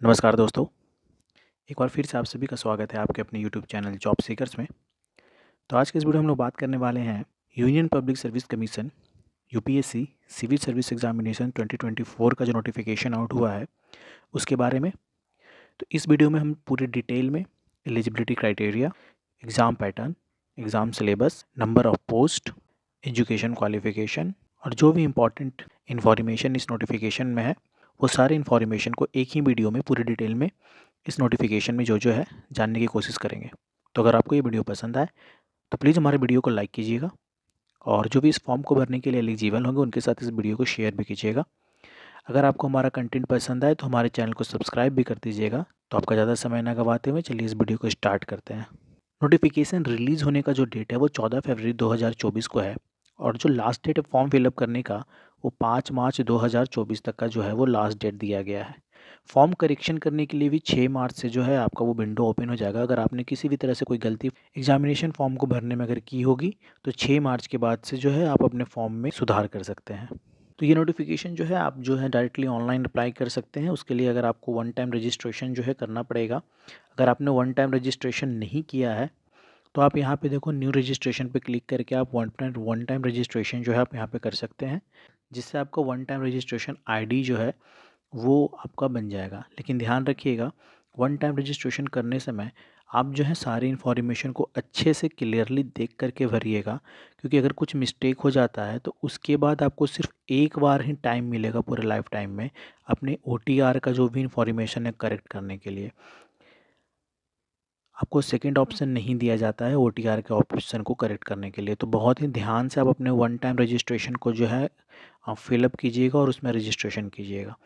नमस्कार दोस्तों, एक बार फिर से आप सभी का स्वागत है आपके अपने यूट्यूब चैनल जॉब सीकर्स में। तो आज के इस वीडियो में हम लोग बात करने वाले हैं union public service commission UPSC civil service examination 2024 का जो नोटिफिकेशन आउट हुआ है उसके बारे में। तो इस वीडियो में हम पूरी डिटेल में eligibility criteria, exam pattern, exam syllabus, number of post, education qualification और जो भी इम्पोर्टेंट इन्फॉर्मेशन इस नोटिफिकेशन में है वो सारे इन्फॉर्मेशन को एक ही वीडियो में पूरी डिटेल में इस नोटिफिकेशन में जो है जानने की कोशिश करेंगे। तो अगर आपको ये वीडियो पसंद आए तो प्लीज़ हमारे वीडियो को लाइक कीजिएगा और जो भी इस फॉर्म को भरने के लिए एलिजिबल होंगे उनके साथ इस वीडियो को शेयर भी कीजिएगा। अगर आपको हमारा कंटेंट पसंद आए तो हमारे चैनल को सब्सक्राइब भी कर दीजिएगा। तो आपका ज़्यादा समय ना गवाते हुए चलिए इस वीडियो को स्टार्ट करते हैं। नोटिफिकेशन रिलीज़ होने का जो डेट है वो 14 फरवरी 2024 को है और जो लास्ट डेट है फॉर्म फिलअप करने का वो 5 मार्च 2024 तक का जो है वो लास्ट डेट दिया गया है। फॉर्म करेक्शन करने के लिए भी 6 मार्च से जो है आपका वो विंडो ओपन हो जाएगा। अगर आपने किसी भी तरह से कोई गलती एग्जामिनेशन फॉर्म को भरने में अगर की होगी तो 6 मार्च के बाद से जो है आप अपने फॉर्म में सुधार कर सकते हैं। तो ये नोटिफिकेशन जो है आप जो है डायरेक्टली ऑनलाइन अप्लाई कर सकते हैं। उसके लिए अगर आपको वन टाइम रजिस्ट्रेशन जो है करना पड़ेगा। अगर आपने वन टाइम रजिस्ट्रेशन नहीं किया है तो आप यहाँ पे देखो न्यू रजिस्ट्रेशन पे क्लिक करके आप वन टाइम रजिस्ट्रेशन जो है आप यहाँ पे कर सकते हैं, जिससे आपका वन टाइम रजिस्ट्रेशन आईडी जो है वो आपका बन जाएगा। लेकिन ध्यान रखिएगा वन टाइम रजिस्ट्रेशन करने समय आप जो है सारी इन्फॉर्मेशन को अच्छे से क्लियरली देख करके भरिएगा, क्योंकि अगर कुछ मिस्टेक हो जाता है तो उसके बाद आपको सिर्फ एक बार ही टाइम मिलेगा पूरे लाइफ टाइम में अपने OTR का जो भी इन्फॉर्मेशन है करेक्ट करने के लिए। आपको सेकंड ऑप्शन नहीं दिया जाता है OTR के ऑप्शन को करेक्ट करने के लिए। तो बहुत ही ध्यान से आप अपने वन टाइम रजिस्ट्रेशन को जो है फिलअप कीजिएगा और उसमें रजिस्ट्रेशन कीजिएगा।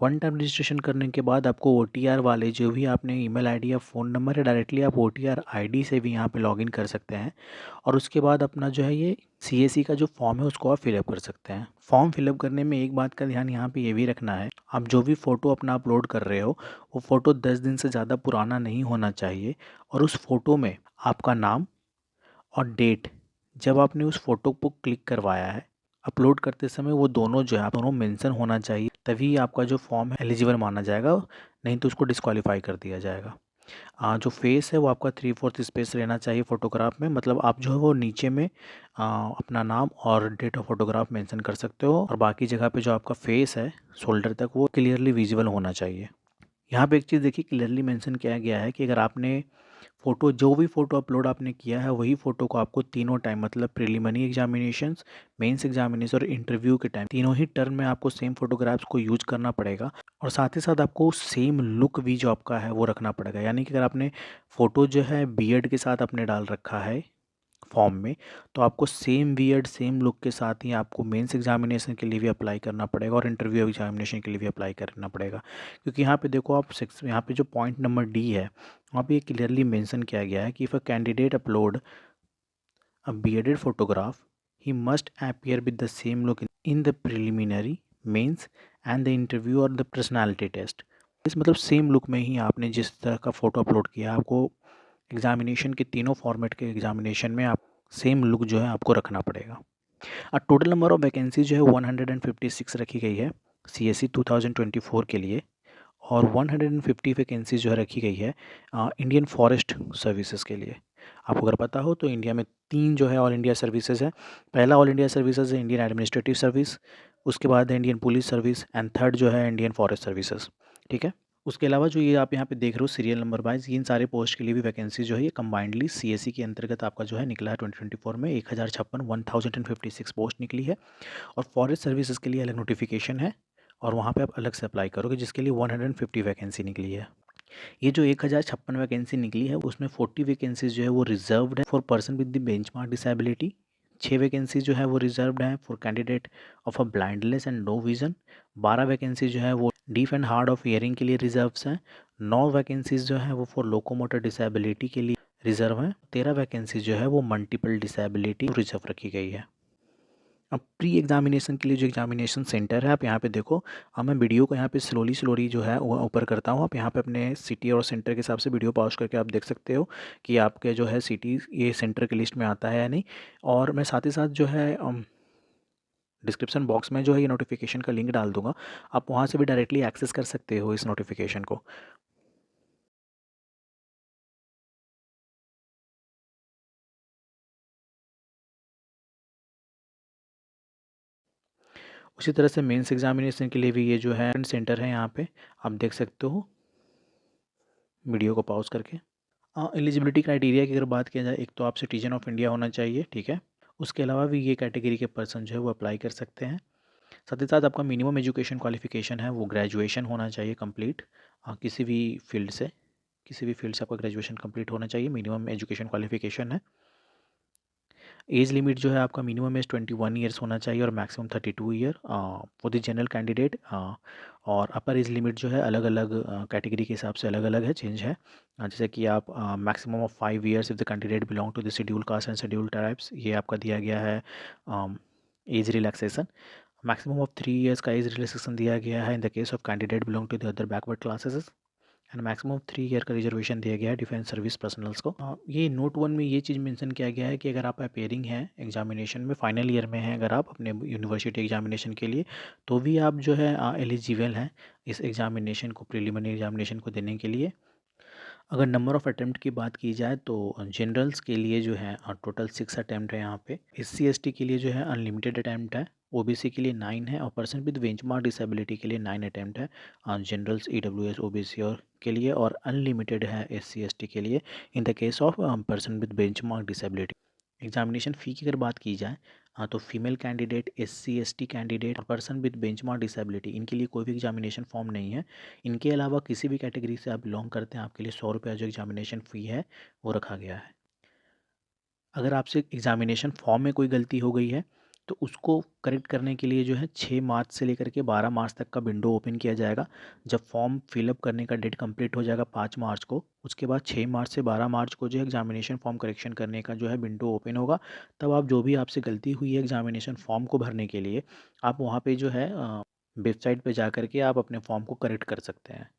वन टाइम रजिस्ट्रेशन करने के बाद आपको OTR वाले जो भी आपने ईमेल आईडी या फ़ोन नंबर है डायरेक्टली आप OTR आईडी से भी यहाँ पे लॉगिन कर सकते हैं और उसके बाद अपना जो है ये CAC का जो फॉर्म है उसको आप फिलअप कर सकते हैं। फॉर्म फिलअप करने में एक बात का ध्यान यहाँ पे ये भी रखना है, आप जो भी फ़ोटो अपना अपलोड कर रहे हो वो फ़ोटो 10 दिन से ज़्यादा पुराना नहीं होना चाहिए और उस फ़ोटो में आपका नाम और डेट जब आपने उस फ़ोटो को क्लिक करवाया है अपलोड करते समय वो दोनों जो है आप दोनों मेंशन होना चाहिए, तभी आपका जो फॉर्म है एलिजिबल माना जाएगा, नहीं तो उसको डिस्क्वालीफाई कर दिया जाएगा। जो फेस है वो आपका 3/4 स्पेस रहना चाहिए फ़ोटोग्राफ में, मतलब आप जो है वो नीचे में अपना नाम और डेट ऑफ फोटोग्राफ मेंशन कर सकते हो और बाकी जगह पे जो आपका फेस है शोल्डर तक वो क्लियरली विजिबल होना चाहिए। यहाँ पे एक चीज़ देखिए क्लियरली मेंशन किया गया है कि अगर आपने फ़ोटो जो भी फ़ोटो अपलोड आपने किया है वही फ़ोटो को आपको तीनों टाइम मतलब प्रिलिमिनरी एग्जामिनेशंस, मेंस एग्जामिनेशन और इंटरव्यू के टाइम तीनों ही टर्म में आपको सेम फ़ोटोग्राफ्स को यूज करना पड़ेगा और साथ ही साथ आपको सेम लुक भी जो आपका है वो रखना पड़ेगा। यानी कि अगर आपने फ़ोटो जो है बियर्ड के साथ आपने डाल रखा है फॉर्म में, तो आपको सेम बियर्ड सेम लुक के साथ ही आपको मेंस एग्जामिनेशन के लिए भी अप्लाई करना पड़ेगा और इंटरव्यू एग्जामिनेशन के लिए भी अप्लाई करना पड़ेगा। क्योंकि यहाँ पे देखो आप यहाँ पे जो पॉइंट नंबर डी है वहाँ पे क्लियरली मेंशन किया गया है कि if a candidate upload a bearded photograph he must appear with the same look in the preliminary, mains and the interview और द पर्सनालिटी टेस्ट। इस मतलब सेम लुक में ही आपने जिस तरह का फ़ोटो अपलोड किया आपको एग्जामिनेशन के तीनों फॉर्मेट के एग्जामिनेशन में आप सेम लुक जो है आपको रखना पड़ेगा। टोटल नंबर ऑफ वैकेंसी जो है 156 रखी गई है CSE 2024 के लिए और 150 वैकेंसी जो है रखी गई है इंडियन फॉरेस्ट सर्विसेज के लिए। आपको अगर पता हो तो इंडिया में 3 जो है ऑल इंडिया सर्विसेज है। पहला ऑल इंडिया सर्विसेज है इंडियन एडमिनिस्ट्रेटिव सर्विस, उसके बाद है Indian police service and third जो है इंडियन फॉरेस्ट सर्विसेज। ठीक है, उसके अलावा जो ये आप यहाँ पे देख रहे हो सीरियल नंबर वाइज इन सारे पोस्ट के लिए भी वैकेंसी जो है ये कंबाइंडली CSE के अंतर्गत आपका जो है निकला है 2024 में 1056 पोस्ट निकली है और फॉरेस्ट सर्विसेज के लिए अलग नोटिफिकेशन है और वहाँ पे आप अलग से अप्लाई करोगे जिसके लिए 150 वैकेंसी निकली है। ये जो 1056 वैकेंसी निकली है उसमें 40 वैकेंसीज जो है वो रिजर्व्ड है for person with the benchmark disability, 6 vacancy जो है वो रिजर्व्ड है for candidate of a blindness and no vision, 12 vacancy जो है वो deaf and hard of hearing के लिए रिजर्व्स हैं, 9 वैकेंसीज जो है वो फॉर लोकोमोटर डिसेबिलिटी के लिए रिजर्व हैं, 13 वैकेंसी जो है वो मल्टीपल डिसेबिलिटी रिजर्व रखी गई है। अब प्री एग्जामिनेशन के लिए जो एग्जामिनेशन सेंटर है आप यहाँ पे देखो, अब मैं वीडियो को यहाँ पे स्लोली जो है वो ऊपर करता हूँ। आप यहाँ पे अपने सिटी और सेंटर के हिसाब से वीडियो पॉज करके आप देख सकते हो कि आपके जो है सिटी ये सेंटर की लिस्ट में आता है या नहीं। और मैं साथ ही साथ जो है डिस्क्रिप्शन बॉक्स में जो है ये नोटिफिकेशन का लिंक डाल दूंगा, आप वहाँ से भी डायरेक्टली एक्सेस कर सकते हो इस नोटिफिकेशन को। उसी तरह से मेंस एग्जामिनेशन के लिए भी ये जो है सेंटर है, यहाँ पे आप देख सकते हो वीडियो को पॉज करके। एलिजिबिलिटी क्राइटेरिया की अगर बात किया जाए, एक तो आप सिटीजन ऑफ इंडिया होना चाहिए, ठीक है। उसके अलावा भी ये कैटेगरी के पर्सन जो है वो अप्लाई कर सकते हैं। साथ ही साथ आपका मिनिमम एजुकेशन क्वालिफिकेशन है वो ग्रेजुएशन होना चाहिए कंप्लीट, किसी भी फील्ड से, किसी भी फील्ड से आपका ग्रेजुएशन कंप्लीट होना चाहिए, मिनिमम एजुकेशन क्वालिफिकेशन है। एज लिमिट जो है आपका मिनिमम एज 21 ईयर्स होना चाहिए और maximum 32 year for the general candidate. और अपर एज लिमिट जो है अलग अलग कैटेगरी के हिसाब से अलग अलग है, चेंज है। जैसे कि आप maximum of 5 years if the candidate belong to the schedule caste and schedule tribes, ये आपका दिया गया है age relaxation. Maximum of 3 years का एज रिलैक्सेशन दिया गया है in the case of candidate belong to the other backward classes. And maximum 3 year का रिजर्वेशन दिया गया है डिफेंस सर्विस पर्सनल्स को। ये नोट 1 में ये चीज़ मेंशन किया गया है कि अगर आप अपेयरिंग हैं एग्जामिनेशन में, फाइनल ईयर में हैं अगर आप अपने यूनिवर्सिटी एग्जामिनेशन के लिए, तो भी आप जो है एलिजिबल हैं इस एग्जामिनेशन को, प्रिलिमिनरी एग्जामिनेशन को देने के लिए। अगर नंबर ऑफ़ अटैम्प्ट की बात की जाए तो जनरल्स के लिए जो है टोटल 6 अटैम्प्ट है यहाँ पे। SC ST के लिए जो है अनलिमिटेड अटैम्प्ट है। OBC के लिए 9 है और पर्सन विद बेंचमार्क डिसेबिलिटी के लिए 9 अटैम्प्ट है जनरल्स, EWS, OBC और के लिए, और अनलिमिटेड है SC ST के लिए इन the case of person with benchmark disability. Examination फ़ी की अगर बात की जाए, तो female candidate, SC ST candidate और पर्सन विद बेंचमार्क डिसेबिलिटी, इनके लिए कोई भी एग्जामिनेशन फॉर्म नहीं है। इनके अलावा किसी भी कैटेगरी से आप बिलोंग करते हैं, आपके लिए 100 रुपया जो एग्जामिनेशन फ़ी है वो रखा गया है। अगर आपसे एग्जामिनेशन फॉर्म में कोई गलती हो गई है तो उसको करेक्ट करने के लिए जो है 6 मार्च से लेकर के 12 मार्च तक का विंडो ओपन किया जाएगा। जब फॉर्म फिलअप करने का डेट कंप्लीट हो जाएगा 5 मार्च को, उसके बाद 6 मार्च से 12 मार्च को जो है एग्जामिनेशन फॉर्म करेक्शन करने का जो है विंडो ओपन होगा। तब आप जो भी आपसे गलती हुई है एग्जामिनेशन फॉर्म को भरने के लिए, आप वहाँ पे जो है वेबसाइट पे जा कर के आप अपने फॉर्म को करेक्ट कर सकते हैं।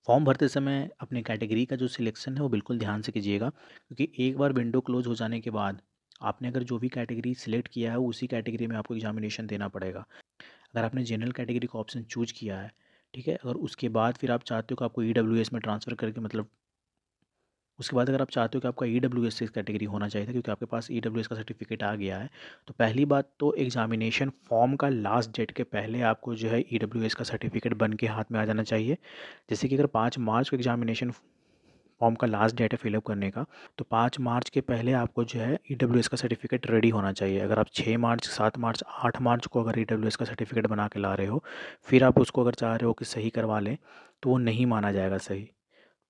फॉर्म भरते समय अपने कैटेगरी का जो सिलेक्शन है वो बिल्कुल ध्यान से कीजिएगा, क्योंकि एक बार विंडो क्लोज हो जाने के बाद आपने अगर जो भी कैटेगरी सिलेक्ट किया है उसी कैटेगरी में आपको एग्जामिनेशन देना पड़ेगा। अगर आपने जनरल कैटेगरी का ऑप्शन चूज किया है, ठीक है, अगर उसके बाद फिर आप चाहते हो कि आपको EWS में ट्रांसफ़र करके, मतलब उसके बाद अगर आप चाहते हो कि आपका EWS से कैटेगरी होना चाहिए था क्योंकि आपके पास EWS का सर्टिफिकेट आ गया है, तो पहली बात तो एग्जामिनेशन फॉर्म का लास्ट डेट के पहले आपको जो है EWS का सर्टिफिकेट बन के हाथ में आ जाना चाहिए। जैसे कि अगर 5 मार्च को एग्जामिनेशन फॉर्म का लास्ट डेट है फिलअप करने का, तो 5 मार्च के पहले आपको जो है EWS का सर्टिफिकेट रेडी होना चाहिए। अगर आप 6 मार्च, 7 मार्च, 8 मार्च को अगर EWS का सर्टिफिकेट बना के ला रहे हो, फिर आप उसको अगर चाह रहे हो कि सही करवा लें, तो वो नहीं माना जाएगा सही।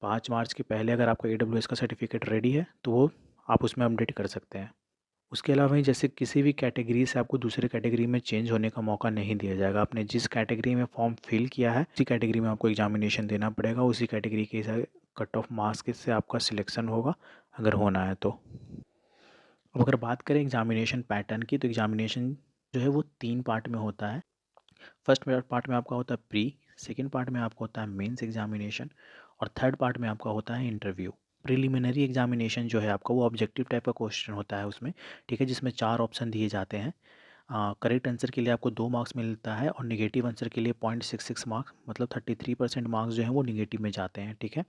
5 मार्च के पहले अगर आपका EWS का सर्टिफिकेट रेडी है तो वो आप उसमें अपडेट कर सकते हैं। उसके अलावा ही जैसे किसी भी कैटेगरी से आपको दूसरे कैटेगरी में चेंज होने का मौका नहीं दिया जाएगा। आपने जिस कैटेगरी में फॉर्म फिल किया है उसी कैटेगरी में आपको एग्जामिनेशन देना पड़ेगा, उसी कैटेगरी के हिसाब कट ऑफ मार्क्स से आपका सिलेक्शन होगा अगर होना है तो। अब अगर बात करें एग्जामिनेशन पैटर्न की, तो एग्जामिनेशन जो है वो 3 पार्ट में होता है। फर्स्ट पार्ट में आपका होता है प्री, सेकेंड पार्ट में आपका होता है मेंस एग्जामिनेशन और थर्ड पार्ट में आपका होता है इंटरव्यू। प्रिलिमिनरी एग्जामिनेशन जो है आपका वो ऑब्जेक्टिव टाइप का क्वेश्चन होता है उसमें, ठीक है, जिसमें 4 ऑप्शन दिए जाते हैं। करेक्ट आंसर के लिए आपको 2 मार्क्स मिलता है और नेगेटिव आंसर के लिए 0.66 मार्क्स, मतलब 33% मार्क्स जो हैं वो नेगेटिव में जाते हैं, ठीक है।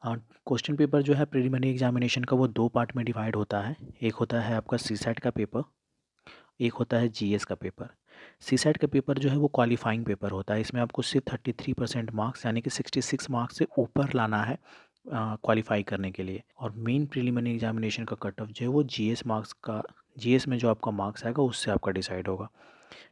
क्वेश्चन पेपर जो है प्रिलिमिनरी एग्जामिनेशन का वो 2 पार्ट में डिवाइड होता है। एक होता है आपका CSAT का पेपर, एक होता है GS का पेपर। CSAT का पेपर जो है वो क्वालिफाइंग पेपर होता है। इसमें आपको सिर्फ 33% मार्क्स यानी कि 66 मार्क्स से ऊपर लाना है क्वालिफाई करने के लिए। और मेन प्रिलिमिनरी एग्जामिनेशन का कट ऑफ जो है वो GS मार्क्स का, GS में जो आपका मार्क्स आएगा उससे आपका डिसाइड होगा,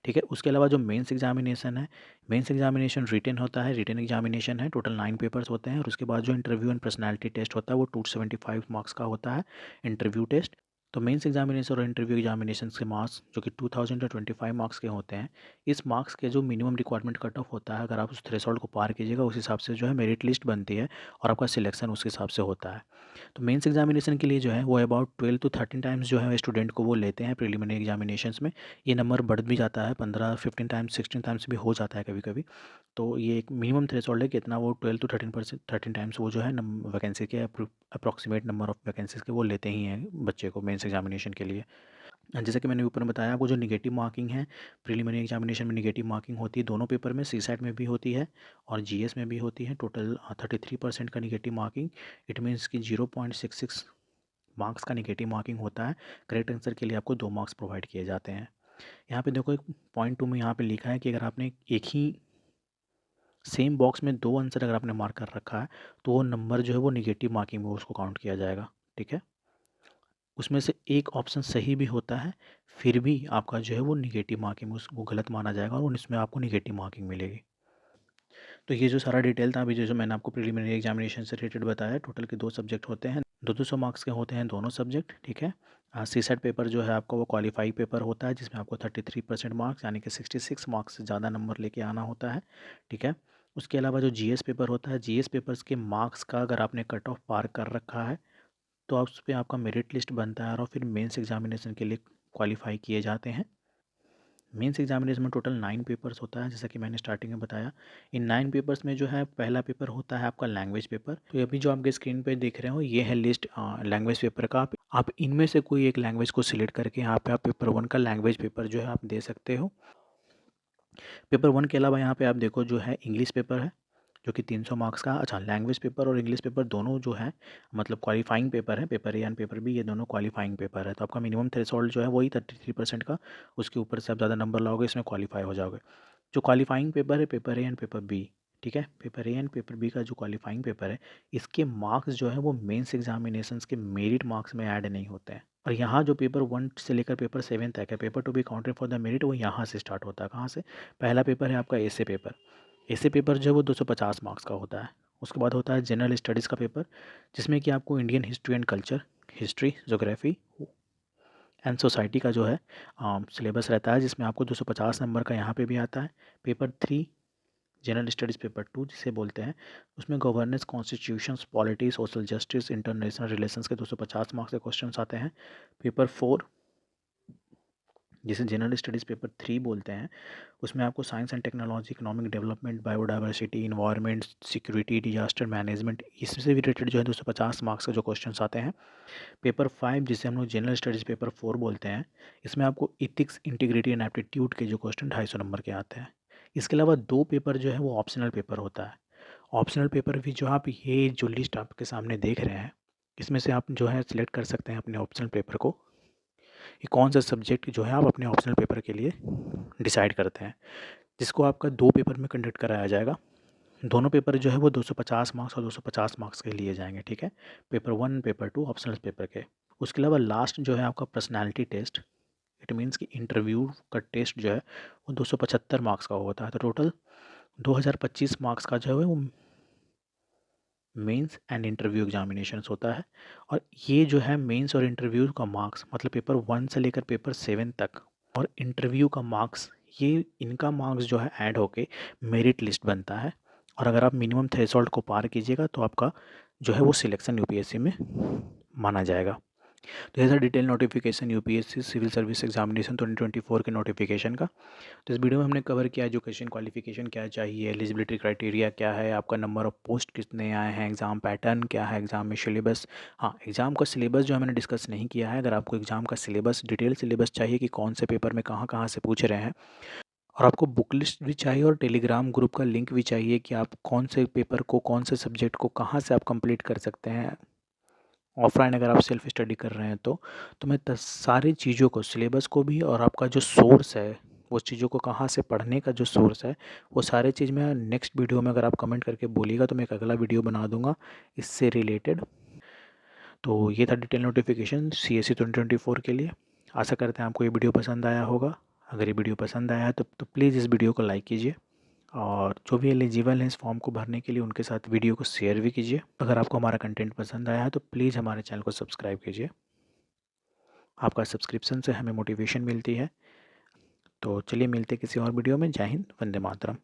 ठीक है। उसके अलावा जो मेंस एग्जामिनेशन है, मेंस एग्जामिनेशन रिटन होता है, रिटन एग्जामिनेशन है, टोटल 9 पेपर्स होते हैं। और उसके बाद जो इंटरव्यू एंड पर्सनैलिटी टेस्ट होता है वो 275 मार्क्स का होता है इंटरव्यू टेस्ट। तो मेंस एग्जामिनेशन और इंटरव्यू एग्जामिनेशन के मार्क्स जो कि 2025 मार्क्स के होते हैं, इस मार्क्स के जो मिनिमम रिक्वायरमेंट कट ऑफ होता है, अगर आप उस थ्रेशोल्ड को पार कीजिएगा उस हिसाब से जो है मेरिट लिस्ट बनती है और आपका सिलेक्शन उस हिसाब से होता है। तो मेंस एग्जामिनेशन के लिए जो है वो अबाउट 12 to 13 टाइम्स जो है स्टूडेंट को वो लेते हैं प्रिलिमिनरी एग्जामिनेशंस में। ये नंबर बढ़ भी जाता है, 15-15 टाइम्स, 16 टाइम्स भी हो जाता है कभी कभी। तो ये एक मिनिमम थ्रेशोल्ड है कि इतना वो 12 to 13 टाइम्स वो जो है वैकेंसी के अप्रॉक्सीमेट नंबर ऑफ वैकेंसीज के वो लेते ही हैं बच्चे को मेंस एग्जामिनेशन के लिए। जैसा कि मैंने ऊपर में बताया आपको, जो नेगेटिव मार्किंग है प्रीलिमिनरी एग्जामिनेशन में नेगेटिव मार्किंग होती है दोनों पेपर में, सीसैट में भी होती है और जीएस में भी होती है। टोटल 33% का नेगेटिव मार्किंग, इट मीन्स कि 0.66 मार्क्स का नेगेटिव मार्किंग होता है। करेक्ट आंसर के लिए आपको 2 मार्क्स प्रोवाइड किए जाते हैं। यहाँ पे देखो एक पॉइंट 2 में यहाँ पे लिखा है कि अगर आपने एक ही सेम बॉक्स में 2 आंसर अगर आपने मार्क कर रखा है तो वो नंबर जो है वो नेगेटिव मार्किंग में उसको काउंट किया जाएगा। ठीक है, उसमें से एक ऑप्शन सही भी होता है फिर भी आपका जो है वो नेगेटिव मार्किंग में वो गलत माना जाएगा और इसमें आपको नेगेटिव मार्किंग मिलेगी। तो ये जो सारा डिटेल था अभी जो मैंने आपको प्रीलिमिनरी एग्जामिनेशन से रिलेटेड बताया, टोटल के 2 सब्जेक्ट होते हैं, 200 मार्क्स के होते हैं दोनों सब्जेक्ट। ठीक है, सीसेट पेपर जो है आपका वो क्वालिफाई पेपर होता है जिसमें आपको 33% मार्क्स यानी कि 66 मार्क्स से ज़्यादा नंबर लेके आना होता है। ठीक है, उसके अलावा जो जीएस पेपर होता है, जीएस पेपर्स के मार्क्स का अगर आपने कट ऑफ पार कर रखा है तो आप उस पर आपका मेरिट लिस्ट बनता है और फिर मेंस एग्जामिनेशन के लिए क्वालिफाई किए जाते हैं। मेंस एग्जामिनेशन में टोटल 9 पेपर्स होता है जैसा कि मैंने स्टार्टिंग में बताया। इन 9 पेपर्स में जो है पहला पेपर होता है आपका लैंग्वेज पेपर। तो अभी जो आपके स्क्रीन पे देख रहे हो ये है लिस्ट लैंग्वेज पेपर का। आप इनमें से कोई एक लैंग्वेज को सिलेक्ट करके यहाँ पे आप पेपर 1 का लैंग्वेज पेपर जो है आप दे सकते हो। पेपर 1 के अलावा यहाँ पे आप देखो जो है इंग्लिश पेपर है जो कि 300 मार्क्स का। अच्छा, लैंग्वेज पेपर और इंग्लिश पेपर दोनों जो है मतलब क्वालिफाइंग पेपर है, paper A and paper B, ये दोनों क्वालिफाइंग पेपर है। तो आपका मिनिमम थ्रेशोल्ड जो है वही 33% का, उसके ऊपर से आप ज़्यादा नंबर लाओगे इसमें क्वालिफाई हो जाओगे। जो क्वालिफाइंग पेपर है paper A and paper B, ठीक है, paper A and paper B का जो क्वालिफाइंग पेपर है इसके मार्क्स जो है वो मेंस एग्जामिनेशंस के मेरिट मार्क्स में ऐड नहीं होते हैं। और यहाँ जो पेपर 1 से लेकर पेपर 7 तक है, paper to be counted for the merit, वो यहाँ से स्टार्ट होता है। कहाँ से? पहला पेपर है आपका एसे पेपर। एसे पेपर जो है वो 250 मार्क्स का होता है। उसके बाद होता है जनरल स्टडीज़ का पेपर जिसमें कि आपको Indian history and culture, history, geography and society का जो है सिलेबस रहता है जिसमें आपको 250 नंबर का यहाँ पे भी आता है। पेपर 3 जनरल स्टडीज़ पेपर 2 जिसे बोलते हैं, उसमें governance, constitutions, polity, social justice, international relations के 250 मार्क्स के क्वेश्चन आते हैं। पेपर 4 जिसे जनरल स्टडीज़ पेपर 3 बोलते हैं, उसमें आपको science and technology, economic development, biodiversity, environment, security, disaster management, इससे रिलेटेड जो है 250 मार्क्स के जो क्वेश्चंस आते हैं। पेपर 5 जिसे हम लोग जनरल स्टडीज़ पेपर 4 बोलते हैं, इसमें आपको इथिक्स, इंटीग्रिटी एंड एप्टीट्यूड के जो क्वेश्चन 250 नंबर के आते हैं। इसके अलावा 2 पेपर जो है वो ऑप्शनल पेपर होता है। ऑप्शनल पेपर भी जो आप ये जो लिस्ट आपके सामने देख रहे हैं इसमें से आप जो है सिलेक्ट कर सकते हैं अपने ऑप्शनल पेपर को, कि कौन सा सब्जेक्ट जो है आप अपने ऑप्शनल पेपर के लिए डिसाइड करते हैं, जिसको आपका 2 पेपर में कंडक्ट कराया जाएगा। दोनों पेपर जो है वो 250 मार्क्स और 250 मार्क्स के लिए जाएंगे। ठीक है, पेपर 1, पेपर 2 ऑप्शनल पेपर के। उसके अलावा लास्ट जो है आपका पर्सनालिटी टेस्ट, इट मीन्स कि इंटरव्यू का टेस्ट जो है वो 275 मार्क्स का होता है। तो टोटल 2025 मार्क्स का जो है वो मेंस एंड इंटरव्यू एग्जामिनेशंस होता है। और ये जो है मेंस और इंटरव्यू का मार्क्स मतलब पेपर 1 से लेकर पेपर 7 तक और इंटरव्यू का मार्क्स, ये इनका मार्क्स जो है ऐड होके मेरिट लिस्ट बनता है। और अगर आप मिनिमम थ्रेशोल्ड को पार कीजिएगा तो आपका जो है वो सिलेक्शन यूपीएससी में माना जाएगा। तो ये था detail notification UPSC civil service examination 2024 के नोटिफिकेशन का। तो इस वीडियो में हमने कवर किया एजुकेशन क्वालिफिकेशन क्या चाहिए, एलिजिबिलिटी क्राइटेरिया क्या है, आपका नंबर ऑफ पोस्ट कितने आए हैं, एग्ज़ाम पैटर्न क्या है, एग्ज़ाम में सिलेबस। हाँ, एग्ज़ाम का सिलेबस जो है मैंने डिस्कस नहीं किया है। अगर आपको एग्ज़ाम का सिलेबस, डिटेल सिलेबस चाहिए कि कौन से पेपर में कहाँ कहाँ से पूछ रहे हैं, और आपको बुक लिस्ट भी चाहिए और टेलीग्राम ग्रुप का लिंक भी चाहिए कि आप कौन से पेपर को, कौन से सब्जेक्ट को कहाँ से आप कंप्लीट कर सकते हैं ऑफलाइन, अगर आप सेल्फ स्टडी कर रहे हैं तो मैं सारी चीज़ों को, सिलेबस को भी और आपका जो सोर्स है उस चीज़ों को कहाँ से पढ़ने का जो सोर्स है वो सारे चीज़ मैं नेक्स्ट वीडियो में, अगर आप कमेंट करके बोलिएगा तो मैं एक अगला वीडियो बना दूंगा इससे रिलेटेड। तो ये था डिटेल नोटिफिकेशन CSE 2024 के लिए। आशा करते हैं आपको ये वीडियो पसंद आया होगा। अगर ये वीडियो पसंद आया है तो प्लीज़ इस वीडियो को लाइक कीजिए और जो भी एलिजिबल हैं इस फॉर्म को भरने के लिए उनके साथ वीडियो को शेयर भी कीजिए। अगर आपको हमारा कंटेंट पसंद आया है तो प्लीज़ हमारे चैनल को सब्सक्राइब कीजिए। आपका सब्सक्रिप्शन से हमें मोटिवेशन मिलती है। तो चलिए मिलते हैं किसी और वीडियो में। जय हिंद, वंदे मातरम।